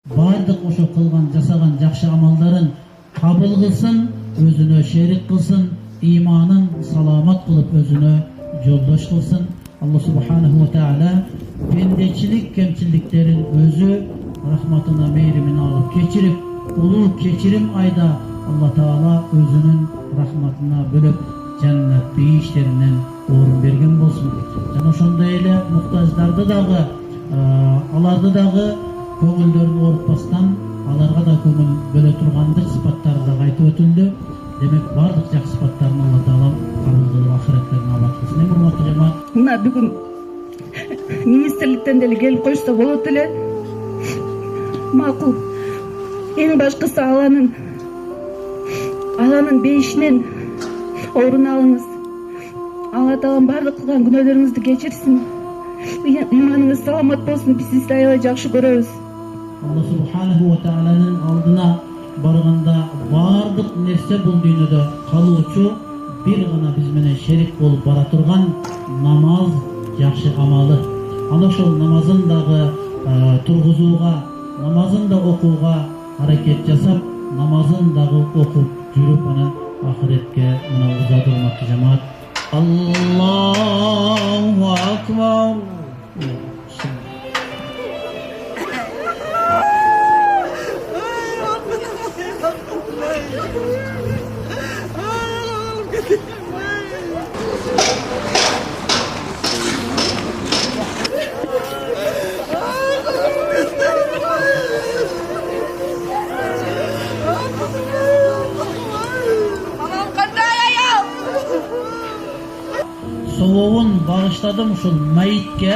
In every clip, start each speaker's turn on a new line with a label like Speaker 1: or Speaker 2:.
Speaker 1: бардык ошо кылган жасаган жакшы амалдарын кабыл кылсын, өзүнө шерик кылсын, иманын саламат кылып өзүнө жолдош кылсын. Алла субханаху ва таала пендечилик кемчиликтерин өзү рахматына мейримине алып кечирип, улуу кечирим айда Алла таала өзүнүн рахматына бөлөп жаннат бейиштеринен орун берген болсун. Жана ошондой эле муктаждарды дагы, аларды дагы көңүлдөрүн оорутпастан аларга да көңүл бөлө тургандык сыпаттары дагы айтып өтүлдү. Демек бардык жакшы сыпаттарын Алла таала кабыл кылып ахиреттерин абад кылсын. Эми урматтуу жамаат,
Speaker 2: мына бүгүн министрликтен деле келип койсо болот эле. Макул. Эң башкысы Алланын бейишинен орун алыңыз. Алла таалам бардык кылган күнөөлөрүңүздү кечирсин. Иманыңыз саламат болсун. Биз сизди аябай жакшы көрөбүз.
Speaker 1: Алла субханаху ва тааланын алдына барганда бардык нерсе бул дүйнөдө калуучу бир гана биз менен шерик болуп бара турган намаз жакшы амалы. Ана ошол намазын дагы тургузууга, намазын да окууга аракет жасап, намазын дагы окуп жүрүп, анан ахиретке мына узат урматтуу жамаат. Аллаху акбар. Soğuğun bağışladım uşul mayitke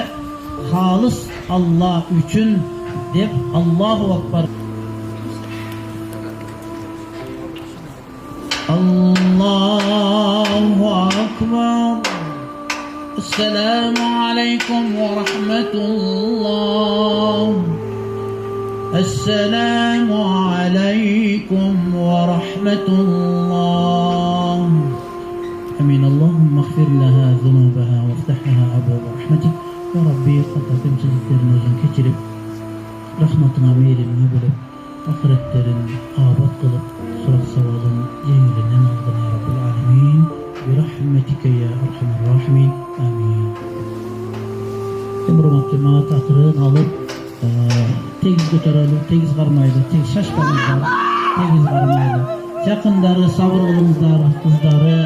Speaker 1: halis Allah üçün dep Allahu Akbar. Allahu Akbar. Esselamu aleyküm ve rahmetullah. Esselamu aleyküm ve rahmetullah. Amin. Allahumma ighfir laha zunubaha wa iftah laha abwaaba rahmatik. Ya Rabbi, hatta temsilcilerini özün keçirip, rahmatına meyrimine bölüp, ahiretlerini abad kılıp, surat savalın cemilinden aldın ya Rabbil alemin. Bi rahmetike ya arhamar rahimin. Amin. Emrumat cemaat akırın alıp, tegiz götüreli, tegiz karmaydı, tegiz şaşpanızlar, tegiz karmaydı. Yakınları, sabır kılınızlar, kızları,